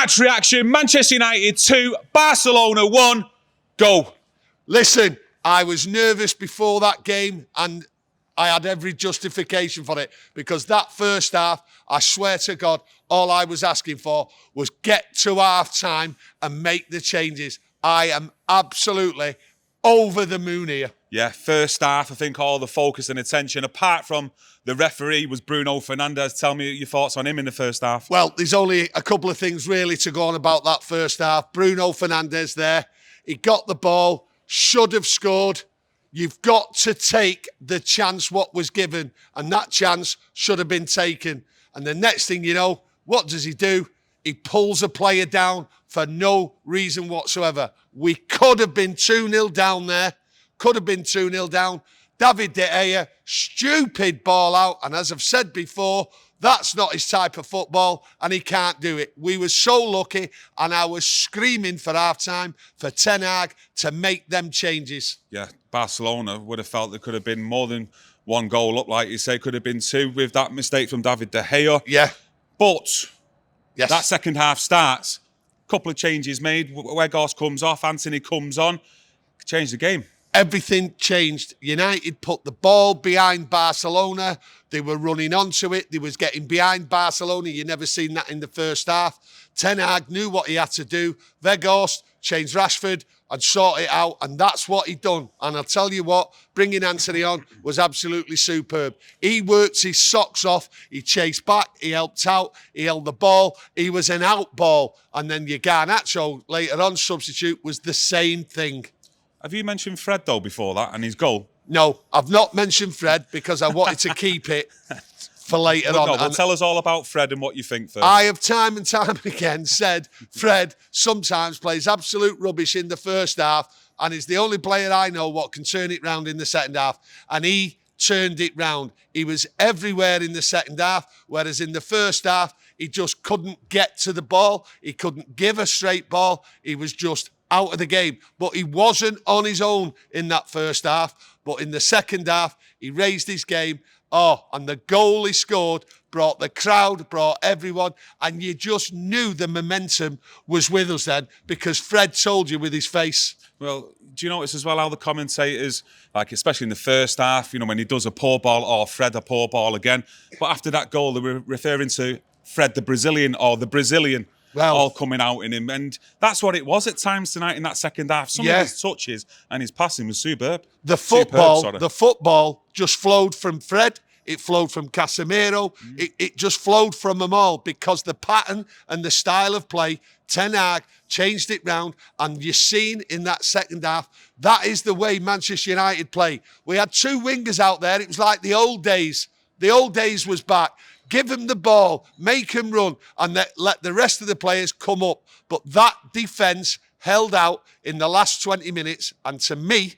Match reaction, Manchester United 2, Barcelona 1, go. Listen, I was nervous before that game and I had every justification for it because that first half, I swear to God, all I was asking for was get to half-time and make the changes. I am absolutely over the moon here. Yeah, first half, I think all the focus and attention, apart from the referee, was Bruno Fernandes. Tell me your thoughts on him in the first half. Well, there's only a couple of things really to go on about that first half. Bruno Fernandes there, he got the ball, should have scored. You've got to take the chance what was given, and that chance should have been taken. And the next thing you know, what does he do? He pulls a player down for no reason whatsoever. We could have been 2-0 down there. Could have been 2-0 down. David De Gea, stupid ball out. And as I've said before, that's not his type of football, and he can't do it. We were so lucky, and I was screaming for half-time for Ten Hag to make them changes. Yeah, Barcelona would have felt there could have been more than one goal up, like you say, could have been two with that mistake from David De Gea. Yeah. But yes, that second half starts, a couple of changes made. Weghorst comes off, Anthony comes on, changed the game. Everything changed. United put the ball behind Barcelona. They were running onto it. They was getting behind Barcelona. You never seen that in the first half. Ten Hag knew what he had to do. Weghorst changed Rashford and sort it out, and that's what he done. And I'll tell you what, bringing Anthony on was absolutely superb. He worked his socks off. He chased back. He helped out. He held the ball. He was an out ball. And then your Garnacho, later on substitute, was the same thing. Have you mentioned Fred, though, before that and his goal? No, I've not mentioned Fred because I wanted to keep it for later on. No, well, tell us all about Fred and what you think first. I have time and time again said Fred sometimes plays absolute rubbish in the first half and is the only player I know what can turn it round in the second half. And he turned it round. He was everywhere in the second half, whereas in the first half, he just couldn't get to the ball. He couldn't give a straight ball. He was just out of the game. But he wasn't on his own in that first half. But in the second half, he raised his game. Oh, and the goal he scored brought the crowd, brought everyone, and you just knew the momentum was with us then because Fred told you with his face. Well, do you notice as well how the commentators, like especially in the first half, you know, when he does a poor ball, or Fred a poor ball again, but after that goal, they were referring to Fred the Brazilian or the Brazilian. Well, all coming out in him. And that's what it was at times tonight in that second half. Some of his touches and his passing was superb. The football just flowed from Fred. It flowed from Casemiro. It just flowed from them all because the pattern and the style of play, Ten Hag changed it round. And you've seen in that second half, that is the way Manchester United play. We had two wingers out there. It was like the old days. The old days was back. Give him the ball, make him run, and let the rest of the players come up. But that defence held out in the last 20 minutes. And to me,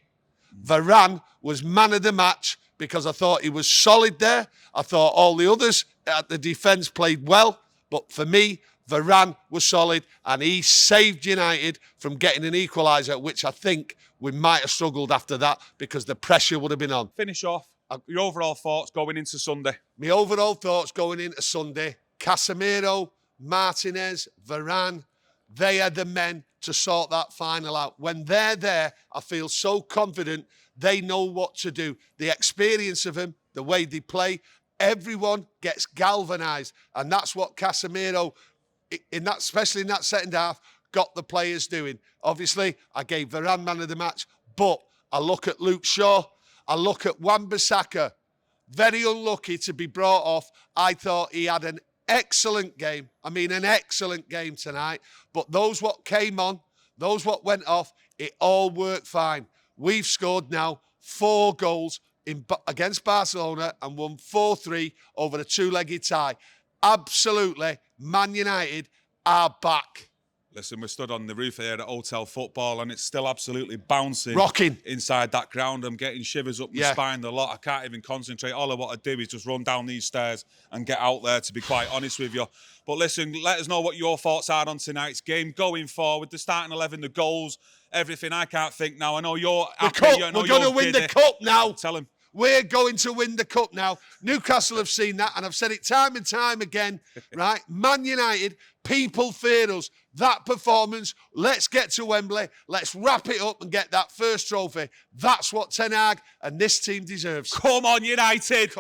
Varane was man of the match because I thought he was solid there. I thought all the others at the defence played well. But for me, Varane was solid and he saved United from getting an equaliser, which I think we might have struggled after that because the pressure would have been on. Finish off. Your overall thoughts going into Sunday? My overall thoughts going into Sunday, Casemiro, Martinez, Varane, they are the men to sort that final out. When they're there, I feel so confident they know what to do. The experience of them, the way they play, everyone gets galvanised. And that's what Casemiro, especially in that second half, got the players doing. Obviously, I gave Varane man of the match, but I look at Luke Shaw, I look at Wan-Bissaka, very unlucky to be brought off. I thought he had an excellent game. I mean, an excellent game tonight. But those what came on, those what went off, it all worked fine. We've scored now 4 goals against Barcelona and won 4-3 over a 2-legged tie. Absolutely, Man United are back. Listen, we're stood on the roof here at Hotel Football and it's still absolutely bouncing. Rocking. Inside that ground. I'm getting shivers up my spine a lot. I can't even concentrate. All I want to do is just run down these stairs and get out there, to be quite honest with you. But listen, let us know what your thoughts are on tonight's game. Going forward, the starting 11, the goals, everything. I can't think now. I know you're happy. The cup. We're going to win the cup now. Tell him. We're going to win the cup now. Newcastle have seen that, and I've said it time and time again, right? Man United, people fear us. That performance, let's get to Wembley. Let's wrap it up and get that first trophy. That's what Ten Hag and this team deserves. Come on, United.